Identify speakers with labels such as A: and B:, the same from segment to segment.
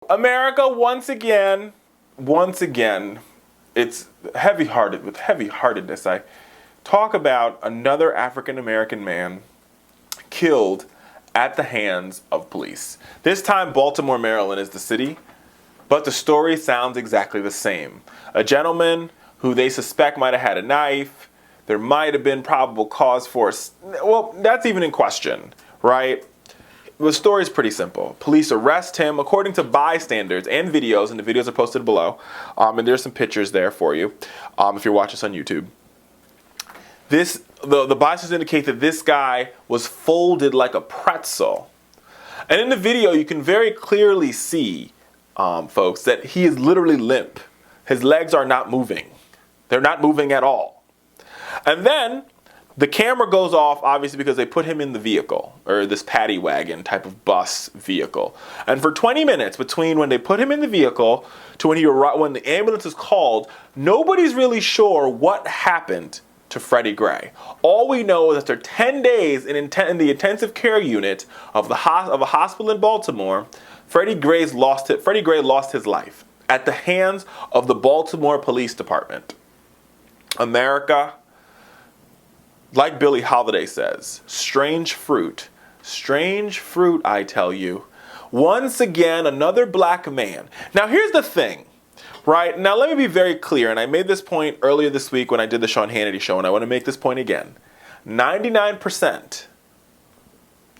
A: America, once again, it's heavy-hearted. With heavy-heartedness, I talk about another African-American man killed at the hands of police. This time, Baltimore, Maryland is the city, but the story sounds exactly the same. A gentleman who they suspect might have had a knife. There might have been probable cause for, well, that's even in question, right? The story is pretty simple. Police arrest him according to bystanders and videos, and the videos are posted below. And there's some pictures there for you if you're watching this on YouTube. The bystanders indicate that this guy was folded like a pretzel. And in the video, you can very clearly see, folks, that he is literally limp. His legs are not moving. They're not moving at all. And then the camera goes off, obviously, because they put him in the vehicle, or this paddy wagon type of bus vehicle. And for 20 minutes between when they put him in the vehicle to when the ambulance is called, nobody's really sure what happened to Freddie Gray. All we know is that after 10 days in the intensive care unit of a hospital in Baltimore, Freddie Gray lost his life at the hands of the Baltimore Police Department. America, like Billie Holiday says, strange fruit, I tell you. Once again, another black man. Now here's the thing, right? Now let me be very clear, and I made this point earlier this week when I did the Sean Hannity show, and I want to make this point again. 99%,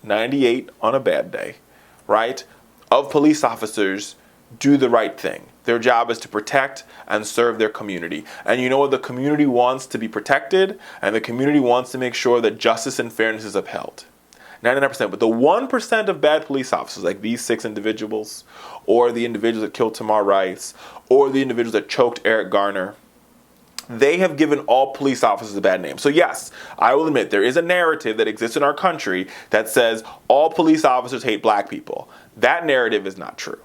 A: 98 on a bad day, right, of police officers do the right thing. Their job is to protect and serve their community. And you know what? The community wants to be protected, and the community wants to make sure that justice and fairness is upheld. 99%. But the 1% of bad police officers, like these 6 individuals, or the individuals that killed Tamar Rice, or the individuals that choked Eric Garner, they have given all police officers a bad name. So yes, I will admit there is a narrative that exists in our country that says all police officers hate black people. That narrative is not true.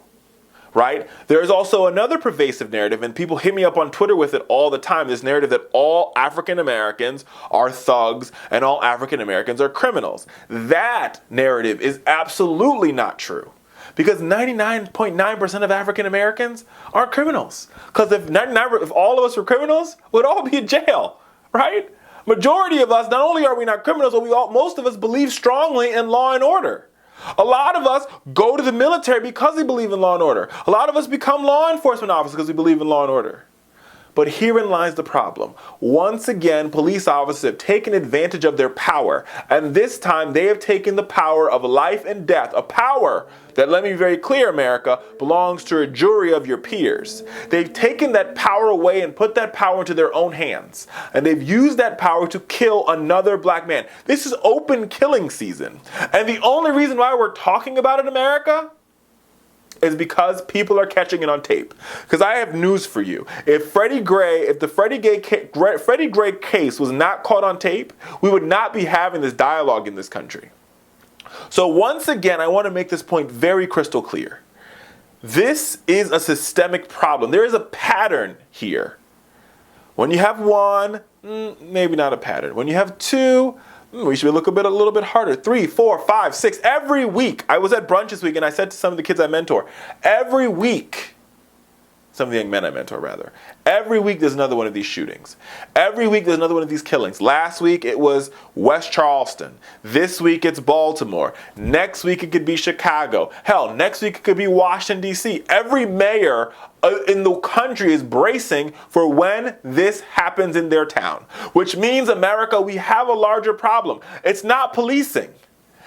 A: Right? There's also another pervasive narrative, and people hit me up on Twitter with it all the time, this narrative that all African Americans are thugs and all African Americans are criminals. That narrative is absolutely not true. Because 99.9% of African Americans aren't criminals. Because if all of us were criminals, we'd all be in jail, right? Majority of us, not only are we not criminals, but most of us believe strongly in law and order. A lot of us go to the military because we believe in law and order. A lot of us become law enforcement officers because we believe in law and order. But herein lies the problem. Once again, police officers have taken advantage of their power. And this time, they have taken the power of life and death. A power that, let me be very clear, America, belongs to a jury of your peers. They've taken that power away and put that power into their own hands. And they've used that power to kill another black man. This is open killing season. And the only reason why we're talking about it, America, is because people are catching it on tape. Because I have news for you. If the Freddie Gray case was not caught on tape, we would not be having this dialogue in this country. So once again, I want to make this point very crystal clear. This is a systemic problem. There is a pattern here. When you have one, maybe not a pattern. When you have two, we should look a little bit harder. 3, 4, 5, 6. Every week. I was at brunch this week and I said to some of the kids I mentor, every week, some of the young men I mentor rather, every week there's another one of these shootings. Every week there's another one of these killings. Last week it was West Charleston. This week it's Baltimore. Next week it could be Chicago. Hell, next week it could be Washington, D.C. Every mayor in the country is bracing for when this happens in their town. Which means, America, we have a larger problem. It's not policing.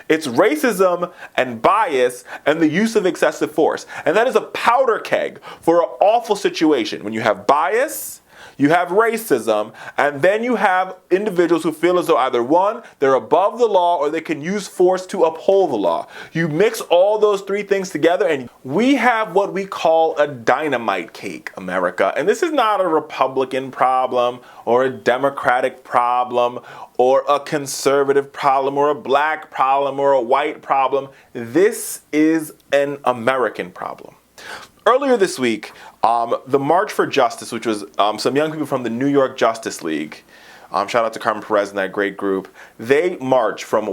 A: It's racism and bias and the use of excessive force. And that is a powder keg for an awful situation. When you have bias, you have racism, and then you have individuals who feel as though either one, they're above the law, or they can use force to uphold the law. You mix all those three things together and we have what we call a dynamite cake, America. And this is not a Republican problem or a Democratic problem or a conservative problem or a black problem or a white problem. This is an American problem. Earlier this week, the March for Justice, which was some young people from the New York Justice League, Shout out to Carmen Perez and that great group. They marched from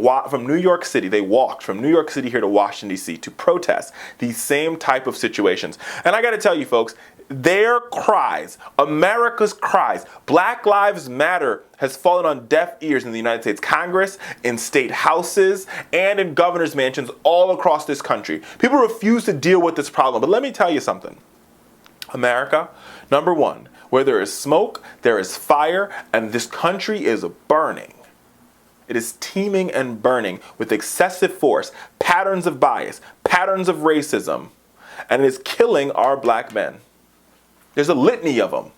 A: New York City. They walked from New York City here to Washington, D.C. to protest these same type of situations. And I got to tell you, folks, their cries, America's cries, Black Lives Matter has fallen on deaf ears in the United States Congress, in state houses, and in governor's mansions all across this country. People refuse to deal with this problem. But let me tell you something. America, number one, where there is smoke, there is fire, and this country is burning. It is teeming and burning with excessive force, patterns of bias, patterns of racism, and it is killing our black men. There's a litany of them,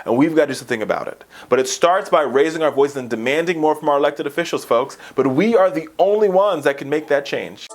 A: and we've got to do something about it. But it starts by raising our voices and demanding more from our elected officials, folks. But we are the only ones that can make that change.